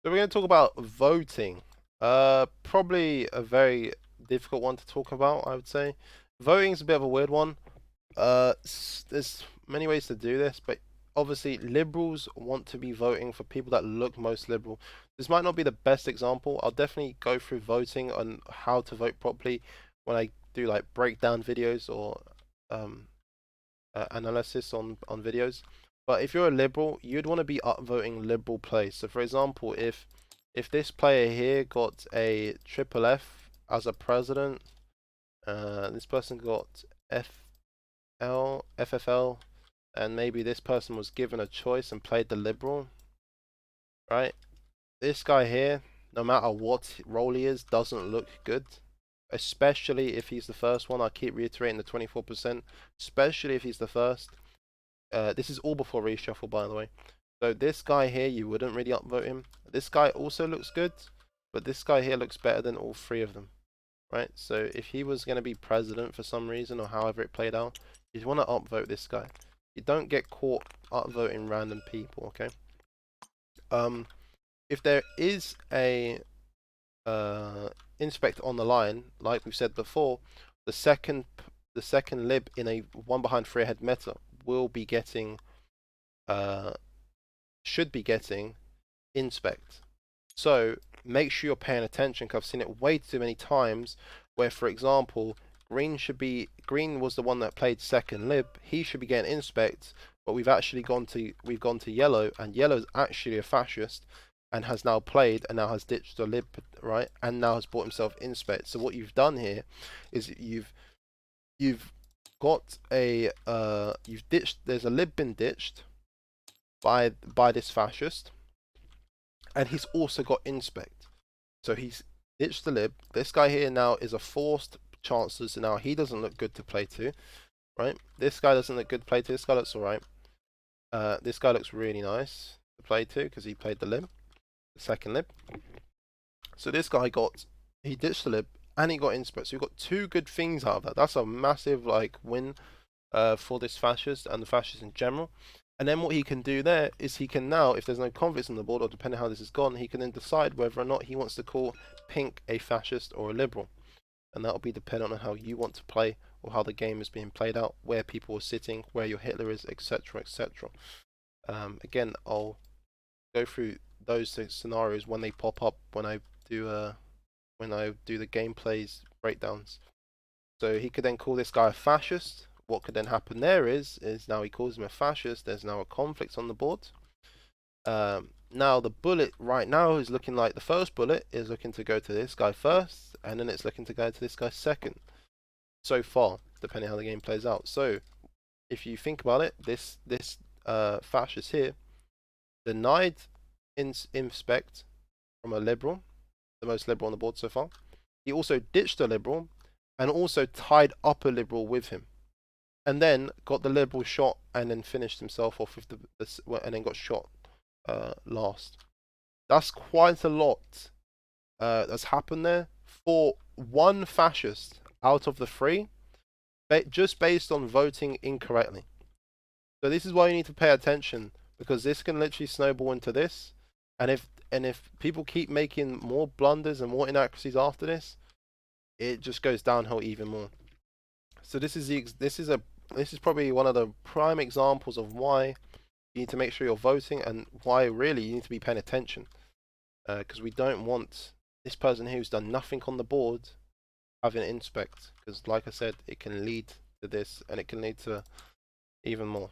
So we're going to talk about voting. Probably a very difficult one to talk about, I would say. Voting is a bit of a weird one. There's many ways to do this, but obviously liberals want to be voting for people that look most liberal. This might not be the best example. I'll definitely go through voting on how to vote properly when I do like breakdown videos or um, analysis on videos. But if you're a liberal, you'd want to be upvoting liberal plays. So for example, if this player here got a triple F as a president, this person got FFL, and maybe this person was given a choice and played the liberal, right? This guy here, no matter what role he is, doesn't look good. Especially if he's the first one. I keep reiterating the 24%. Especially if he's the first. This is all before reshuffle, by the way. So this guy here, you wouldn't really upvote him. This guy also looks good, but this guy here looks better than all three of them, right? So if he was going to be president for some reason or however it played out, you'd want to upvote this guy. You don't get caught upvoting random people, okay? If there is a inspect on the line, like we've said before, the second lib in a one behind three ahead meta will be getting should be getting inspect. So make sure you're paying attention, because I've seen it way too many times where, for example, green was the one that played second lib. He should be getting inspect, but we've gone to yellow, and yellow's actually a fascist and has now played and now has ditched the lib, right? And now has bought himself inspect. So what you've done here is you've got a you've ditched. There's a lib been ditched by this fascist, and he's also got inspect. So he's ditched the lib. This guy here now is a forced chancellor, so now he doesn't look good to play to, right? This guy doesn't look good to play to. This guy looks alright. This guy looks really nice to play to because he played the lib, the second lib. So this guy he ditched the lib and he got inspect. So we got two good things out of that. That's a massive like win for this fascist and the fascists in general. And then what he can do there is he can now, if there's no conflicts on the board, or depending how this is gone, he can then decide whether or not he wants to call pink a fascist or a liberal. And that'll be dependent on how you want to play or how the game is being played out, where people are sitting, where your Hitler is, etc., etc. Again, I'll go through those scenarios when they pop up when I do the gameplays breakdowns. So he could then call this guy a fascist. What could then happen there is now he calls him a fascist. There's now a conflict on the board. Now the bullet right now is looking like the first bullet is looking to go to this guy first, and then it's looking to go to this guy second. So far, depending how the game plays out. So if you think about it, this fascist here denied inspect from a liberal, the most liberal on the board so far. He also ditched a liberal and also tied up a liberal with him, and then got the liberal shot and then finished himself off with and then got shot last. That's quite a lot that's happened there for one fascist out of the three, just based on voting incorrectly. So this is why you need to pay attention, because this can literally snowball into this, and if people keep making more blunders and more inaccuracies after this, it just goes downhill even more. So this is probably one of the prime examples of why you need to make sure you're voting, and why really you need to be paying attention, because we don't want this person who's done nothing on the board having an inspect, because like I said, it can lead to this, and it can lead to even more.